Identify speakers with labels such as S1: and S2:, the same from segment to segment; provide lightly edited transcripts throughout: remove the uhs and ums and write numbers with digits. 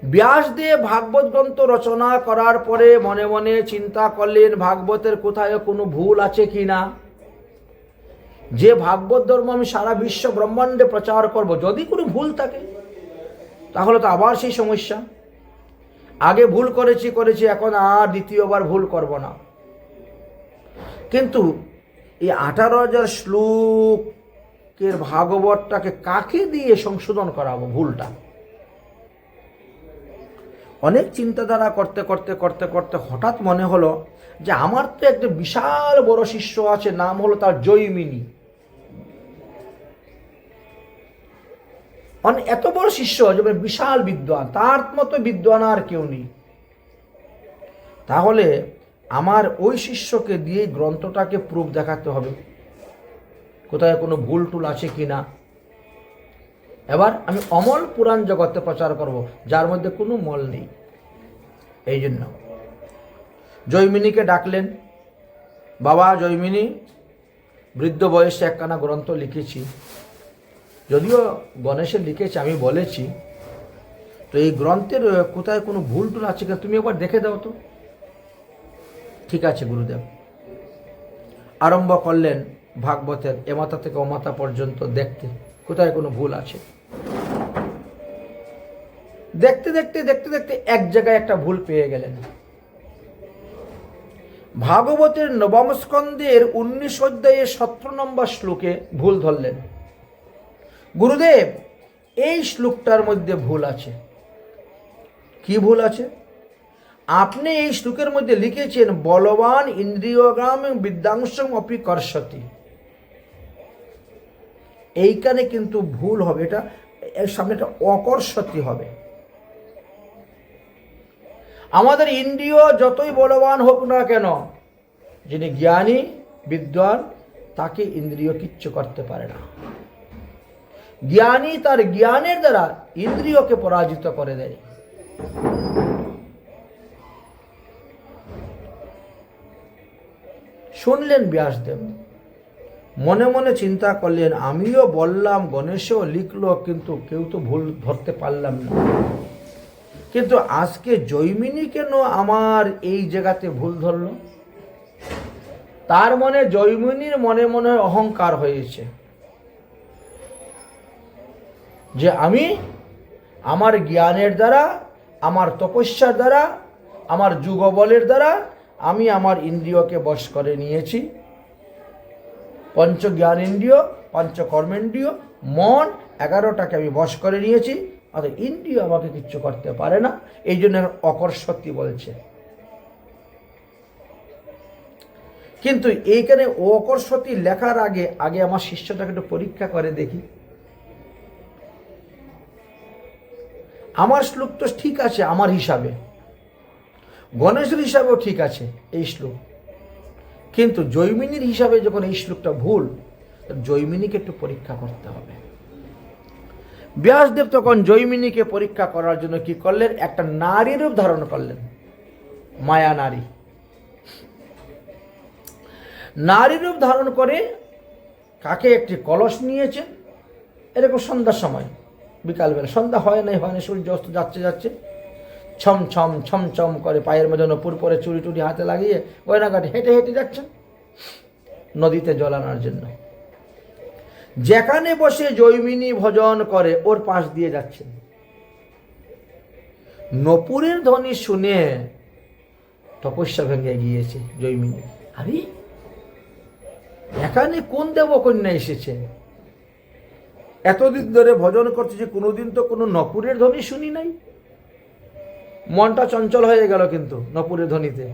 S1: ব্যাসদেব ভাগবত গ্রন্থ রচনা করার পরে মনে মনে চিন্তা করলেন ভাগবতের কোথায় কোনো ভুল আছে কি না। যে ভাগবত ধর্ম আমি সারা বিশ্ব ব্রহ্মাণ্ডে প্রচার করব, যদি কোনো ভুল থাকে তাহলে তো আবার সেই সমস্যা। আগে ভুল করেছি, এখন আর দ্বিতীয়বার ভুল করব না। কিন্তু এই 18,000 শ্লোকের ভাগবতটাকে কাকে দিয়ে সংশোধন করাবো ভুলটা? অনেক চিন্তাধারা করতে করতে করতে করতে হঠাৎ মনে হলো যে আমার তো একটা বিশাল বড় শিষ্য আছে, নাম হলো তার জৈমিনী। এত বড় শিষ্য যে বিশাল বিদ্বান, তার মতো বিদ্বান আর কেউ নেই। তাহলে আমার ওই শিষ্যকে দিয়ে গ্রন্থটাকে প্রুফ দেখাতে হবে কোথায় কোনো ভুল টুল আছে কিনা। এবার আমি অমল পুরাণ জগতে প্রচার করব, যার মধ্যে কোনো মল নেই। এই জন্য জৈমিনীকে ডাকলেন। বাবা জৈমিনী, বৃদ্ধ বয়সে একখানা গ্রন্থ লিখেছি, যদিও গণেশের লিখেছে, আমি বলেছি, তো এই গ্রন্থের কোথায় কোনো ভুল টুল আছে কিনা তুমি একবার দেখে দাও তো। ঠিক আছে গুরুদেব। আরম্ভ করলেন ভাগবতের এমাতা থেকে অমাতা পর্যন্ত দেখতে কোথায় কোনো ভুল আছে। দেখতে দেখতে দেখতে দেখতে এক জায়গায় একটা ভুল পেয়ে গেলেন। ভাগবতের নবম স্কন্ধের 19 অধ্যায়ে 17 নম্বর শ্লোকে ভুল ধরলেন। গুরুদেব, এই শ্লোকটার মধ্যে ভুল আছে। কি ভুল আছে? আপনি এই শ্লোকের মধ্যে লিখেছেন বলবান ইন্দ্রিয়গ্রাম বিদ্যাংশম অপি কর্ষতি। এইখানে কিন্তু ভুল হবে, এটা এর সামনে একটা অকর্ষতি হবে। আমাদের ইন্দ্রিয় যতই বলবান হোক না কেন, যিনি জ্ঞানী বিদ্বান তাকে ইন্দ্রিয় কিচ্ছু করতে পারে না। জ্ঞানী তার জ্ঞানের দ্বারা ইন্দ্রিয়কে পরাজিত করে দেয়। শুনলেন ব্যাসদেব, মনে মনে চিন্তা করলেন আমিও বললাম, গণেশও লিখলো, কিন্তু কেউ তো ভুল ধরতে পারলাম না। কিন্তু আজকে জৈমিনী কেন আমার এই জায়গাতে ভুল ধরল? তার মনে, জৈমিনীর মনে মনে অহংকার হয়েছে যে আমি আমার জ্ঞানের দ্বারা, আমার তপস্যার দ্বারা, আমার যুগবলের দ্বারা আমি আমার ইন্দ্রিয়কে বশ করে নিয়েছি। পঞ্চ জ্ঞানেন্দ্রিয়, পঞ্চ কর্মেন্দ্রিয়, মন 11টাকে আমি বশ করে নিয়েছি, আর ইন্দ্রিয় আমাকে কিচ্ছু করতে পারে না। এই জন্য অকর্ষতি বলছে। কিন্তু এইখানে অকর্ষতি লেখার আগে আগে আমার শিষ্যটাকে একটু পরীক্ষা করে দেখি। আমার শ্লোক তো ঠিক আছে আমার হিসাবে, গণেশের হিসাবেও ঠিক আছে এই শ্লোক, কিন্তু জৈমিনীর হিসাবে যখন এই শ্লোকটা ভুল, জৈমিনীকে একটু পরীক্ষা করতে হবে। ব্যাসদেব তখন জৈমিনীকে পরীক্ষা করার জন্য কি করলেন? একটা নারী রূপ ধারণ করলেন, মায়া নারী। নারী রূপ ধারণ করে কাকে একটি কলস নিয়েছেন, এরকম সন্ধ্যার সময়, বিকালবেলা, সন্ধ্যা হয় নাই, সূর্য অস্ত যাচ্ছে যাচ্ছে, ছম ছম ছম ছম করে পায়ের মধ্যে নপুর পরে চুরি টুরি হাতে লাগিয়ে গয়নাঘাটে হেঁটে হেঁটে যাচ্ছেন নদীতে জল আনার জন্য। যেখানে বসে জৈমিনী ভজন করে ওর পাশ দিয়ে যাচ্ছেন। নপুরের ধ্বনি শুনে তপস্যা ভেঙে গিয়েছে জৈমিনী। আরে এখানে কোন দেবকন্যা এসেছে? এতদিন ধরে ভজন করতেছে, কোনোদিন তো কোনো নপুরের ধ্বনি শুনি নাই। মনটা চঞ্চল হয়ে গেল কিন্তু নপুরের ধ্বনিতে।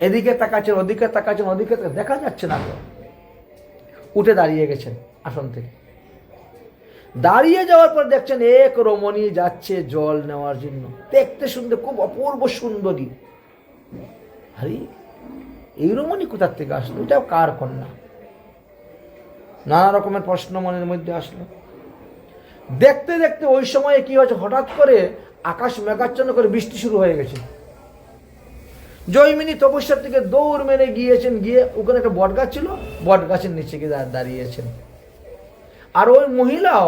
S1: এদিকে তাকাচ্ছেন, ওদিকে তাকাচ্ছেন, ওদিকে দেখা যাচ্ছে না তো। উঠে দাঁড়িয়ে গেছেন আসন থেকে। দাঁড়িয়ে যাওয়ার পর দেখছেন এক রমণী যাচ্ছে জল নেওয়ার জন্য, দেখতে শুনতে খুব অপূর্ব সুন্দরী। আরে এই রমণী কোথার থেকে আসলো? এটাও কার কন্যা? নানা রকমের প্রশ্ন মনের মধ্যে আসলো। দেখতে দেখতে ওই সময়ে কি হয়েছে, হঠাৎ করে আকাশ মেঘাচ্ছন্ন করে বৃষ্টি শুরু হয়ে গেছে। জৈমিনী তপস্যার থেকে দৌড় মেরে গিয়েছেন, গিয়ে ওখানে একটা বট গাছ ছিল, বট গাছের নিচে গিয়ে দাঁড়িয়েছেন। আর ওই মহিলাও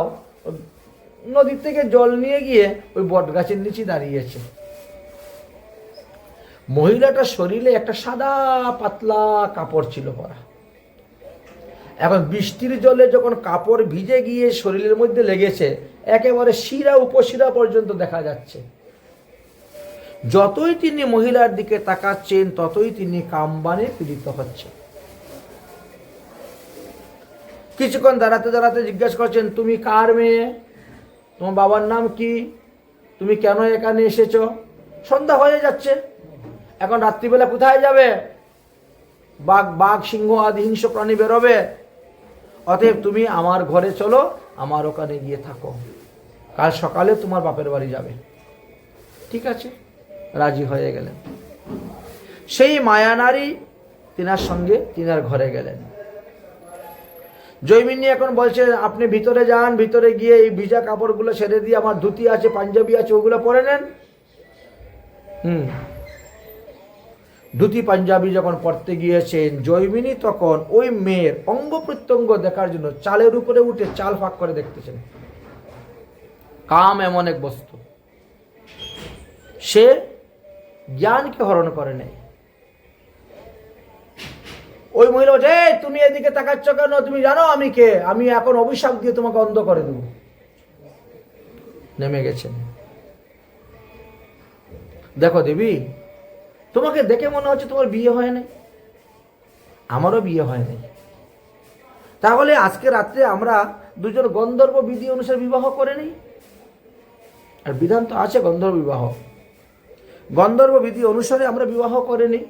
S1: নদী থেকে জল নিয়ে গিয়ে ওই বট গাছের নিচে দাঁড়িয়েছে। মহিলাটার শরীরে একটা সাদা পাতলা কাপড় ছিল পরা। এখন বৃষ্টির জলে যখন কাপড় ভিজে গিয়ে শরীরের মধ্যে লেগেছে, একেবারে শিরা উপশিরা পর্যন্ত দেখা যাচ্ছে। যতই তিনি মহিলার দিকে তাকাচ্ছেন ততই তিনি কামবানে পীড়িত হচ্ছে। কিছুক্ষণ দাঁড়াতে দাঁড়াতে জিজ্ঞাসা করছেন, তুমি কার মেয়ে? তোমার বাবার নাম কি? তুমি কেন এখানে এসেছো? সন্ধ্যা হয়ে যাচ্ছে, এখন রাত্রিবেলা কোথায় যাবে? বাঘ সিংহ আদি হিংস্র প্রাণী বেরোবে, অতএব তুমি আমার ঘরে চলো, আমার ওখানে গিয়ে থাকো, কাল সকালে তোমার বাপের বাড়ি যাবে। ঠিক আছে, রাজি হয়ে গেলেন। সেই মায়ানারী তিনার সঙ্গে তিনার ঘরে গেলেন। জৈমিনী এখন বলছে, আপনি ভিতরে যান, ভিতরে গিয়ে এই ভিজা কাপড়গুলো ছেড়ে দিয়ে আমার ধুতি আছে, পাঞ্জাবি আছে, ওগুলো পরে নেন। ধুতি পাঞ্জাবি যখন পড়তে গিয়েছেন, জৈমিনী তখন ওই মেয়ের অঙ্গ প্রত্যঙ্গ দেখার জন্য চালের উপরে উঠে চাল ফাঁক করে দেখতেছেন। কাম এমন এক বস্তু, সে জ্ঞানকে হরণ করে নেয়। ওই মহিলা বলছে, তুমি এদিকে তাকাচ্ছ কেন? তুমি জানো আমি কে? আমি এখন অভিশাপ দিয়ে তোমাকে অন্ধ করে দেব। নেমে গেছেন। দেখো দেবী, তোমাকে দেখে মনে হচ্ছে তোমার বিয়ে হয় নাই, আমারও বিয়ে হয় নাই। তাহলে আজকে রাত্রে আমরা দুজন গন্ধর্ব বিধি অনুসারে বিবাহ করে নিই। আর বিধান তো আছে গন্ধর্ব বিবাহ, গন্ধর্ব বিধি অনুসারে আমরা বিবাহ করে নিই,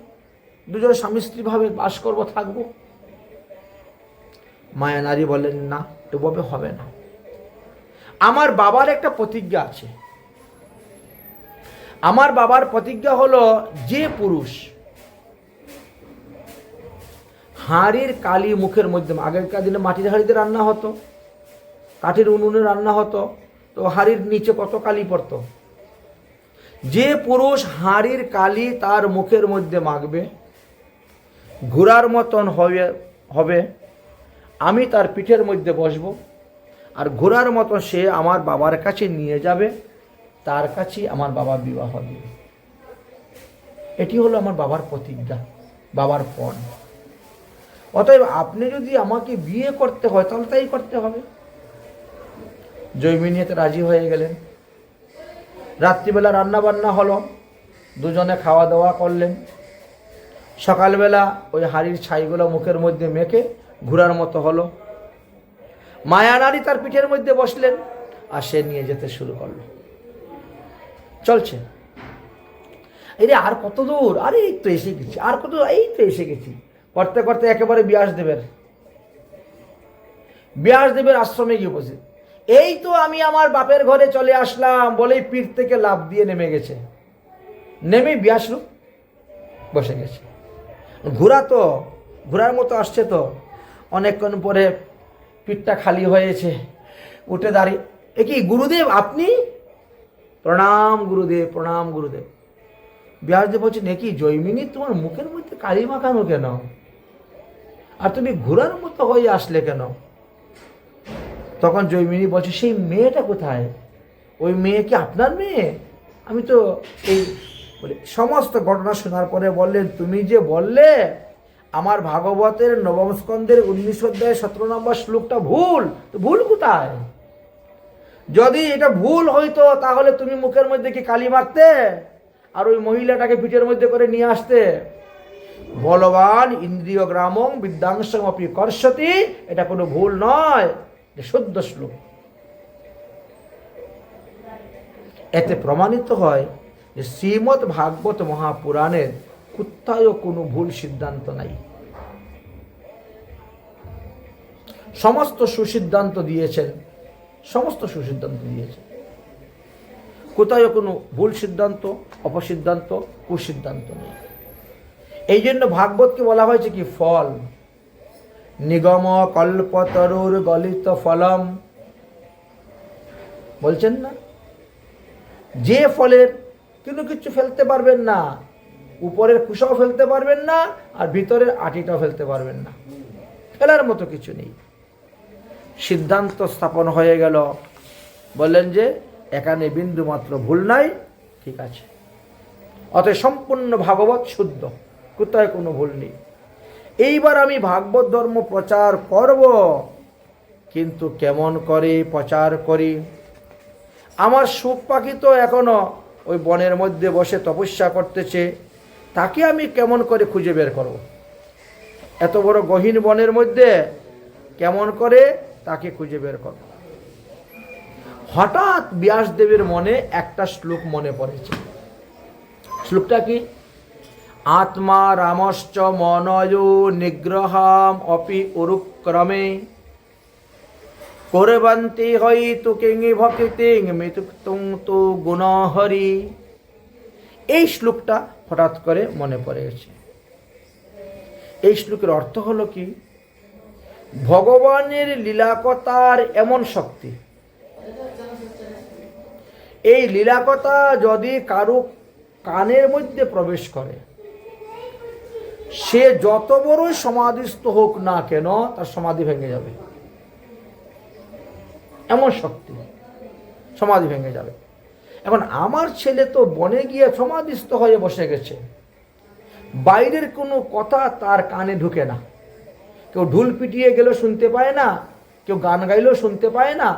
S1: দুজন স্বামী স্ত্রী ভাবে বাস করবো, থাকবো। মায়া নারী বলেন, না, এভাবে হবে না। আমার বাবার একটা প্রতিজ্ঞা আছে। আমার বাবার প্রতিজ্ঞা হলো, যে পুরুষ হাঁড়ির কালি মুখের মধ্যে, আগেকার দিনে মাটির হাঁড়িতে রান্না হতো, কাঠের উনুনে রান্না হতো, তো হাঁড়ির নিচে কত কালি পড়তো। যে পুরুষ হাঁড়ির কালি তার মুখের মধ্যে মাখবে, ঘোড়ার মতন হবে, আমি তার পিঠের মধ্যে বসবো, আর ঘোড়ার মতন সে আমার বাবার কাছে নিয়ে যাবে, তার কাছে আমার বাবা বিবাহ দিবে। এটি হলো আমার বাবার প্রতিজ্ঞা, বাবার পণ। অতএব আপনি যদি আমাকে বিয়ে করতে হয় তাহলে তাই করতে হবে। জৈমিনী এতে রাজি হয়ে গেলেন। রাত্রিবেলা রান্না বান্না হলো, দুজনে খাওয়া দাওয়া করলেন। সকালবেলা ওই হাঁড়ির ছাইগুলো মুখের মধ্যে মেখে ঘোড়ার মতো হলো। মায়ানারী তার পিঠের মধ্যে বসলেন, আর সে নিয়ে যেতে শুরু করলো। চলছে, এই আর কত দূর, আরে এই তো এসে গেছি, আর কত, এই তো এসে গেছি, করতে করতে একেবারে ব্যাসদেবের আশ্রমে গিয়ে বসে, এই তো আমি আমার বাপের ঘরে চলে আসলাম বলেই পীঠ থেকে লাফ দিয়ে নেমে গেছে। নেমে ব্যাসরূপ বসে গেছে। ঘোড়ার মতো আসছে, তো অনেকক্ষণ পরে পিঠটা খালি হয়েছে, উঠে দাঁড়িয়ে, এ কি গুরুদেব আপনি? প্রণাম গুরুদেব, প্রণাম গুরুদেব। ব্যাসদেব বলছেন, এ কি জৈমিনী, তোমার মুখের মধ্যে কালি মাখানো কেন? আর তুমি ঘোড়ার মতো হয়ে আসলে কেন? তখন জৈমিনী বলছে, সেই মেয়েটা কোথায়? ওই মেয়ে কি আপনার মেয়ে? আমি তো এই বলে সমস্ত ঘটনা শোনার পরে বললেন, তুমি যে বললে আমার ভাগবতের নবম স্কন্ধের 19 অধ্যায় 17 নম্বর শ্লোকটা ভুল, তো ভুল কোথায়? যদি এটা ভুল হইতো তাহলে তুমি মুখের মধ্যে কি কালি মাখতে আর ওই মহিলাটাকে পিঠের মধ্যে করে নিয়ে আসতে। বলবান ইন্দ্রিয় গ্রামং বিদ্যাংশং অপি কর্ষতি, এটা কোনো ভুল নয়, শুদ্ধ শ্লোক। এতে প্রমাণিত হয় যে শ্রীমদ্ ভাগবত মহাপুরাণের কোথাও কোনো ভুল সিদ্ধান্ত নাই, সমস্ত সুসিদ্ধান্ত দিয়েছেন, কোথাও কোনো ভুল সিদ্ধান্ত, অপসিদ্ধান্ত, কুসিদ্ধান্ত নেই। এই জন্য ভাগবতকে বলা হয়েছে কি ফল, নিগম কল্পতরুর গলিত ফলম, বলছেন না, যে ফলের কোনো কিছু ফেলতে পারবেন না, উপরের কুশাও ফেলতে পারবেন না, আর ভিতরের আটিটাও ফেলতে পারবেন না, ফেলার মতো কিছু নেই। সিদ্ধান্ত স্থাপন হয়ে গেল, বললেন যে এখানে বিন্দু মাত্র ভুল নাই, ঠিক আছে, অতএব সম্পূর্ণ ভাগবত শুদ্ধ, কোথায় কোনো ভুল নেই। এইবার আমি ভাগবত ধর্ম প্রচার করব, কিন্তু কেমন করে প্রচার করি? আমার সুখ পাখি তো এখনো ওই বনের মধ্যে বসে তপস্যা করতেছে, তাকে আমি কেমন করে খুঁজে বের করব? এত বড় গহীন বনের মধ্যে কেমন করে তাকে খুঁজে বের করব? হঠাৎ ব্যাসদেবের মনে একটা শ্লোক মনে পড়েছে। শ্লোকটা কি? আত্মা রামশ্চ মনয় নিগ্রহাম অপি উরুক্রমে করবন্তি হইতু কিঙ্গি ভক্তিং মৃত্যুং তু গুণহরি। এই শ্লোকটা হঠাৎ করে মনে পড়ে গেছে। এই শ্লোকের অর্থ হলো কি? ভগবানের লীলাকথার এমন শক্তি, এই লীলাকথা যদি কারো কানের মধ্যে প্রবেশ করে, সে যত বড়ই সমাধিস্থ হোক না কেন তার সমাধি ভেঙে যাবে। এমন শক্তি, সমাধি ভেঙে যাবে। এখন আমার ছেলে তো বনে গিয়ে সমাধিস্থ হয়ে বসে গেছে, বাইরের কোনো কথা তার কানে ঢুকে না। কেউ ঢুল পিটিয়ে গেলেও শুনতে পায় না, কেউ গান গাইলেও শুনতে পায় না।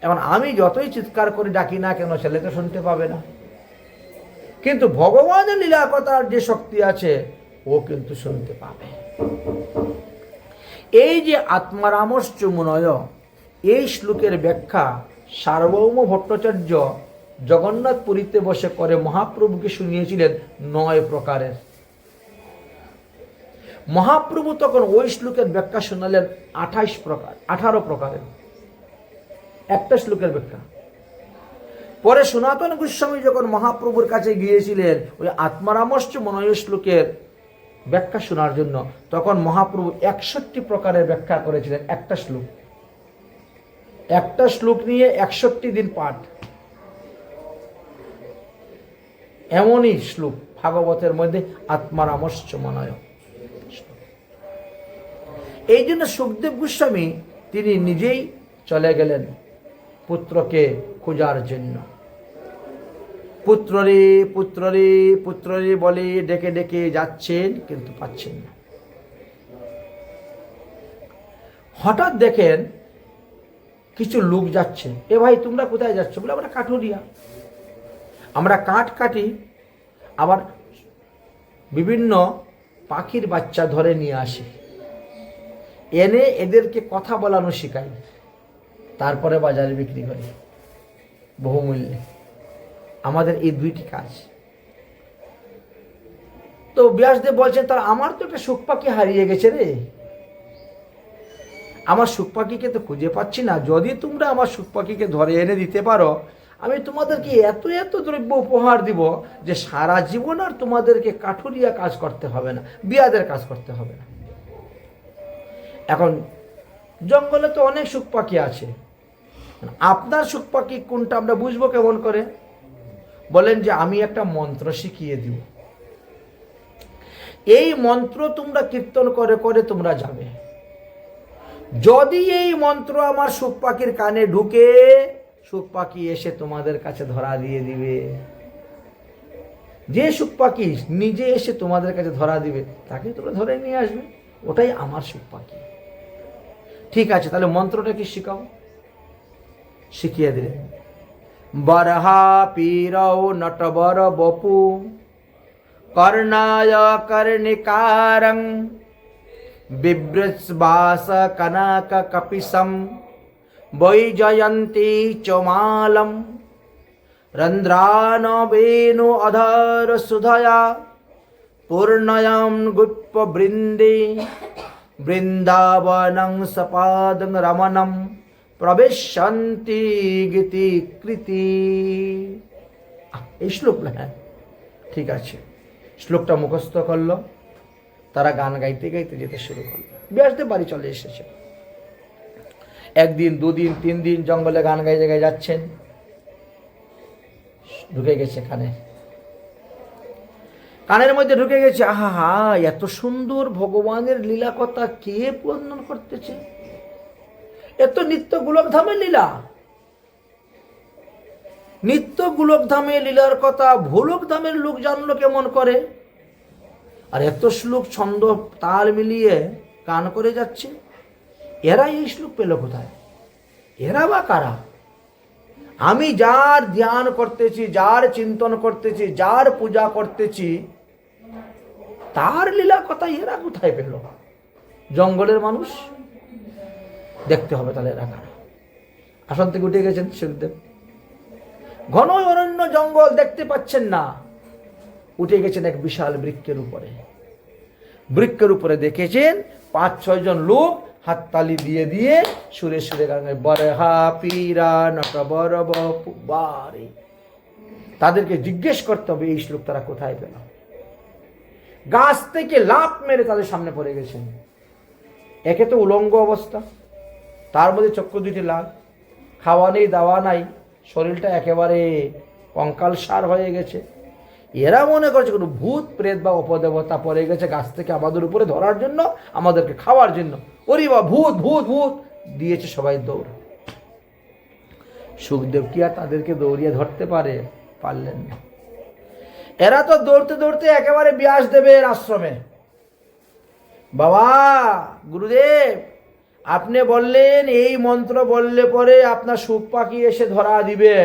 S1: এখন আমি যতই চিৎকার করে ডাকি না কেন, ছেলে তো শুনতে পাবে না। কিন্তু ভগবানের লীলাকথার যে শক্তি আছে, ও কিন্তু শুনতে পাবে। এই যে আত্মারামশ্চ মুনয়, এই শ্লোকের ব্যাখ্যা সার্বভৌম ভট্টাচার্য জগন্নাথ পুরীতে বসে করে মহাপ্রভুকে শুনিয়েছিলেন 9 প্রকারের। মহাপ্রভু তখন ওই শ্লোকের ব্যাখ্যা শোনালেন 18 প্রকারের, একটা শ্লোকের ব্যাখ্যা। পরে সনাতন গোস্বামী যখন মহাপ্রভুর কাছে গিয়েছিলেন ওই আত্মারামশ্চ মনয় শ্লোকের ব্যাখ্যা শোনার জন্য, তখন মহাপ্রভু 61 প্রকারের ব্যাখ্যা করেছিলেন একটা শ্লোক নিয়ে 61 দিন পাঠ। এমনই শ্লোক ভাগবতের মধ্যে আত্মারামশ্চ মনয়। এই জন্য সুখদেব গোস্বামী তিনি নিজেই চলে গেলেন পুত্রকে খোঁজার জন্য। পুত্ররে পুত্ররে পুত্ররে বলে ডেকে ডেকে যাচ্ছেন, কিন্তু পাচ্ছেন না। হঠাৎ দেখেন কিছু লোক যাচ্ছে। এ ভাই, তোমরা কোথায় যাচ্ছ? বলে আমরা কাঠুরিয়া, আমরা কাঠ কাটি, আবার বিভিন্ন পাখির বাচ্চা ধরে নিয়ে আসি, এনে এদেরকে কথা বলানো শেখাই, তারপরে বাজারে বিক্রি করি বহুমূল্যে। আমাদের এই 2টি কাজ। তো ব্যাসদেব বলছেন, তার আমার তো একটা সুখ পাখি হারিয়ে গেছে রে, আমার সুখ পাখিকে তো খুঁজে পাচ্ছি না। যদি তোমরা আমার সুখ পাখিকে ধরে এনে দিতে পারো, আমি তোমাদেরকে এত এত দ্রব্য উপহার দিব যে সারা জীবন আর তোমাদেরকে কাঠুরিয়া কাজ করতে হবে না, বিয়াদের কাজ করতে হবে না। এখন জঙ্গলে তো অনেক সুখ পাখি আছে, আপনার সুখ পাখি কোনটা আমরা বুঝবো কেমন করে? বলেন যে আমি একটা মন্ত্র শিখিয়ে দিব, এই মন্ত্র তোমরা কীর্তন করে করে তোমরা যাবে। যদি এই মন্ত্র আমার সুখ পাখির কানে ঢুকে, সুখ পাখি এসে তোমাদের কাছে ধরা দিয়ে দিবে। যে সুখ পাখি নিজে এসে তোমাদের কাছে ধরা দিবে, তাকে তোমরা ধরে নিয়ে আসবে, ওটাই আমার সুখ পাখি। ঠিক আছে, তাহলে মন্ত্রটা কি শিখাও? শিখিয়ে দিলেন। বরহা পীরৌ নটবর বপু কর্ণায় কর্ণিকারং বিভ্রৎসবাস কনক কপিসম বৈজয়ন্তী চমালম রন্ধ্রান বেণু অধর সুধয়া পূর্ণয়ম গুপ্প বৃন্দে বৃন্দাবনং সপাদং রমণম প্রবেশন্তি গীতি কৃতি। এই শ্লোক, হ্যাঁ ঠিক আছে। শ্লোকটা মুখস্থ করলো, তারা গান গাইতে গাইতে যেতে শুরু করলো। ব্যাসদেব বাড়ি চলে এসেছে। 1 দিন 2 দিন 3 দিন জঙ্গলে গান গাইতে গাই যাচ্ছেন, ঢুকে গেছে কানের মধ্যে ঢুকে গেছে। আহা হা, এত সুন্দর ভগবানের লীলা কথা কে বর্ণন করতেছে? এত নিত্য গোলকধামের লীলা, তো গোলকধামে লীলার কথা ভোলকধামের লোক জানলো কেমন করে? আর এত শ্লোক ছন্দ তাল মিলিয়ে গান করে যাচ্ছে, এরা এই শ্লোক পেল কোথায়? এরা বা কারা? আমি যার ধ্যান করতেছি, যার চিন্তন করতেছি, যার পূজা করতেছি, তার লীলা কথা এরা কোথায় পেল? জঙ্গলের মানুষ, দেখতে হবে তাহলে এরা কারা। আসন থেকে উঠে গেছেন সুখদেব, ঘন অরণ্য জঙ্গল দেখতে পাচ্ছেন না, উঠে গেছেন এক বিশাল বৃক্ষের উপরে। বৃক্ষের উপরে দেখেছেন 5-6 জন লোক হাততালি দিয়ে দিয়ে সুরে সুরে গানে বরহা পীরা নটবর বারে। তাদেরকে জিজ্ঞেস করতে হবে এই শ্লোক তারা কোথায় পেল। গাছ থেকে লাফ মেরে তাদের সামনে পড়ে গেছেন। একে তো উলঙ্গ অবস্থা, তার মধ্যে চক্ষু দুটি লাল, খাওয়া নেই দাওয়া নাই, শরীরটা একেবারে কঙ্কাল সার হয়ে গেছে। এরা মনে করছে কোনো ভূত প্রেত বা অপদেবতা পড়ে গেছে গাছ থেকে আমাদের উপরে ধরার জন্য, আমাদেরকে খাওয়ার জন্য। ওরে বা ভূত ভূত ভূত দিয়েছে সবাই দৌড়। সুখদেব কি আর তাদেরকে দৌড়িয়ে ধরতে পারলেন না। এরা তো দৌড়তে দৌড়তে একেবারে ব্যাসদেবের আশ্রমে। বাবা গুরুদেব, আপনি বললেন এই মন্ত্র বললে পরে আপনার সুখ পাখি এসে ধরা দিবে।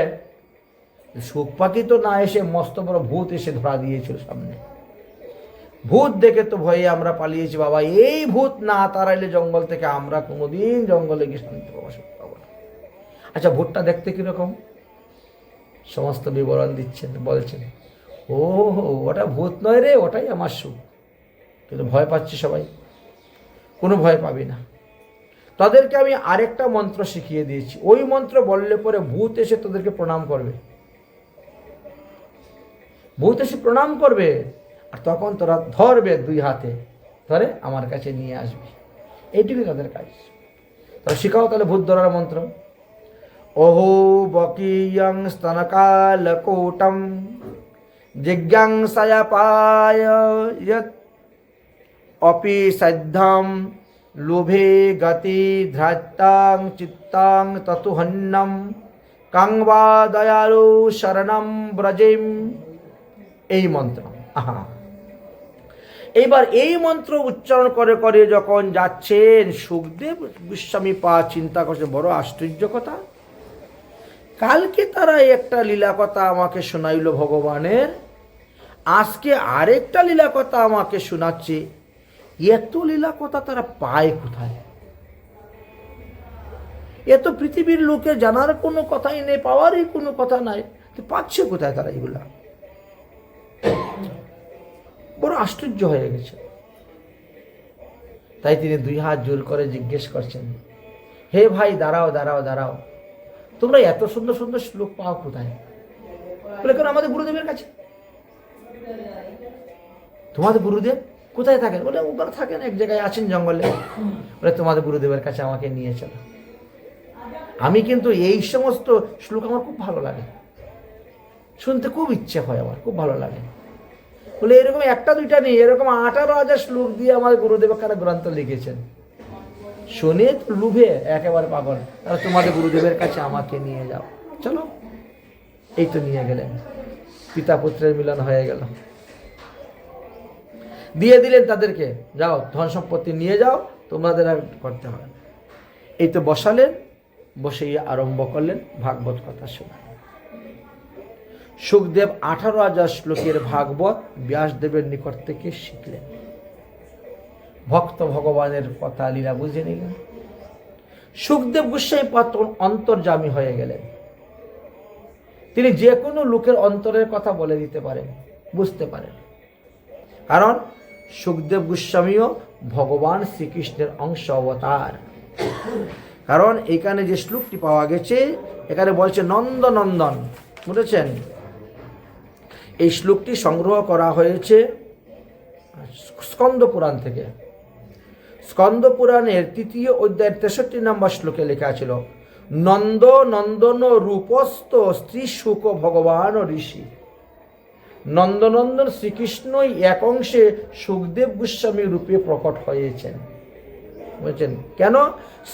S1: সুখ পাখি তো না এসে মস্ত বড় ভূত এসে ধরা দিয়েছিল সামনে। ভূত দেখে তো ভয়ে আমরা পালিয়েছি বাবা। এই ভূত না তাড়াইলে জঙ্গল থেকে আমরা কোনোদিন জঙ্গলে গিয়ে শান্তি পাবো না। আচ্ছা, ভূতটা দেখতে কিরকম? সমস্ত বিবরণ দিচ্ছেন, বলছেন ও ওটা ভূত নয় রে, ওটাই আমার সুখ। কিন্তু ভয় পাচ্ছি সবাই। কোনো ভয় পাবি না। তাদেরকে আমি আরেকটা মন্ত্র শিখিয়ে দিয়েছি। ওই মন্ত্র বললে পরে ভূত এসে তোদেরকে প্রণাম করবে। ভূত এসে প্রণাম করবে, আর তখন তোরা ধরবে, 2 হাতে ধরে আমার কাছে নিয়ে আসবি। এইটুকুই তাদের কাজ। তোরা শিখাও তাহলে ভূত ধরার মন্ত্র। ওহো বকিয়ং স্তনকালকোটম জিজ্ঞাংসায়াপায় যৎ অপি সাধ্যম লোভে গতি ধ্রাত্তাং চিত্তাং ততুহন্নম কাংবা দয়ালু শরণম ব্রজেম। এই মন্ত্র, এইবার এই মন্ত্র উচ্চারণ করে করে যখন যাচ্ছেন, সুখদেব গোস্বামী চিন্তা করছে বড় আশ্চর্য কথা। কালকে তারা একটা লীলা কথা আমাকে শোনাইল ভগবানের, আজকে আরেকটা লীলা কথা আমাকে শোনাচ্ছে। এত লীলা কথা তারা পায় কোথায়? এত পৃথিবীর লোকে জানার কোনো কথাই নেই, পাওয়ারই কোনো কথা নাই, পাচ্ছে কোথায় তারা এগুলা? বড় আশ্চর্য হয়ে গেছে। তাই তিনি 2 হাত জোর করে জিজ্ঞেস করছেন, হে ভাই দাঁড়াও দাঁড়াও দাঁড়াও, তোমরা এত সুন্দর সুন্দর শ্লোক পাও কোথায়? বলে কেন আমাদের গুরুদেবের কাছে। তোমাদের গুরুদেব কোথায় থাকেন? বলে ওখানে থাকেন, এক জায়গায় আছেন জঙ্গলে। বলে তোমাদের গুরুদেবের কাছে আমাকে নিয়ে চলো। আমি কিন্তু এই সমস্ত শ্লোক আমার খুব ভালো লাগে, শুনতে খুব ইচ্ছে হয়, আমার খুব ভালো লাগে। বলে এরকম 1-2টা নেই, এরকম 18,000 শ্লোক দিয়ে আমার গুরুদেব কারা গ্রন্থ লিখেছেন। শুনে তো লুভে একেবারে পাগল। তাহলে তোমাদের গুরুদেবের কাছে আমাকে নিয়ে যাও, চলো। এই তো নিয়ে গেলেন, পিতা পুত্রের মিলন হয়ে গেল। দিয়ে দিলেন তাদেরকে, যাও ধন সম্পত্তি নিয়ে যাও, তোমাদের আর করতে হবে না। এই তো বসালেন, বসেই আরম্ভ করলেন ভাগবত কথা শোনা। সুখদেব 18,000 শ্লোকের ভাগবত ব্যাসদেবের নিকট থেকে শিখলেন। ভক্ত ভগবানের কথা লীলা বুঝে নিলেন। সুখদেব গোস্বামী তখন অন্তর্যামী হয়ে গেলেন। তিনি যে কোনো লোকের অন্তরের কথা বলে দিতে পারেন, বুঝতে পারেন। কারণ সুখদেব গোস্বামীও ভগবান শ্রীকৃষ্ণের অংশ অবতার। কারণ এখানে যে শ্লোকটি পাওয়া গেছে, এখানে বলছে নন্দনন্দন, বুঝেছেন? এই শ্লোকটি সংগ্রহ করা হয়েছে স্কন্দ পুরাণ থেকে। স্কন্দ পুরাণের 3য় অধ্যায়ের 63 নম্বর শ্লোকে লেখা ছিল, নন্দ নন্দন রূপস্থ স্ত্রী শুক ভগবান ঋষি। নন্দনন্দন শ্রীকৃষ্ণই এক অংশে সুখদেব গোস্বামী রূপে প্রকট হয়েছেন। বলছেন কেন?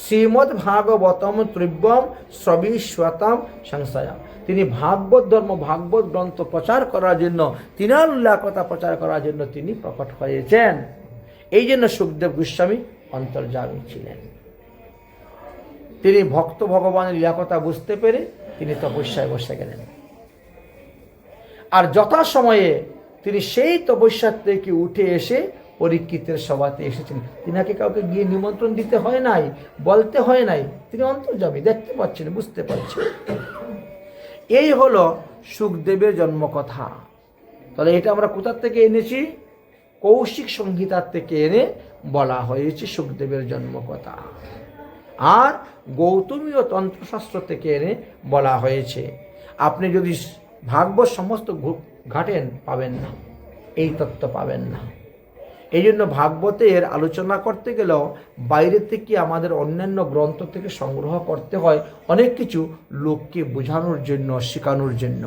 S1: শ্রীমদ্ ভাগবতম ত্রিব্যম শ্রবিষ্যতাম সংশয়া। তিনি ভাগবত ধর্ম, ভাগবত গ্রন্থ প্রচার করার জন্য, তিনার লীলা কথা প্রচার করার জন্য তিনি প্রকট হয়েছেন। এই জন্য সুখদেব গোস্বামী অন্তর্যামী ছিলেন। তিনি ভক্ত ভগবানের লীলা কথা বুঝতে পেরে তিনি তপস্যায় বসে গেলেন। আর যথাসময়ে তিনি সেই তপস্যার থেকে উঠে এসে পরীক্ষিতের সভাতে এসেছেন। তিনাকে কাউকে গিয়ে নিমন্ত্রণ দিতে হয় নাই, বলতে হয় নাই, তিনি অন্তর্যামী, দেখতে পাচ্ছেন, বুঝতে পারছেন। এই হলো সুখদেবের জন্মকথা। তাহলে এটা আমরা কোথা থেকে এনেছি? কৌশিক সংহিতার থেকে এনে বলা হয়েছে সুখদেবের জন্মকথা। আর গৌতমীয় তন্ত্রশাস্ত্র থেকে এনে বলা হয়েছে। আপনি যদি ভাগবত সমস্ত ঘাটেন পাবেন না, এই তত্ত্ব পাবেন না। এই জন্য ভাগবতের আলোচনা করতে গেলেও বাইরে থেকে আমাদের অন্যান্য গ্রন্থ থেকে সংগ্রহ করতে হয় অনেক কিছু লোককে বোঝানোর জন্য, শেখানোর জন্য।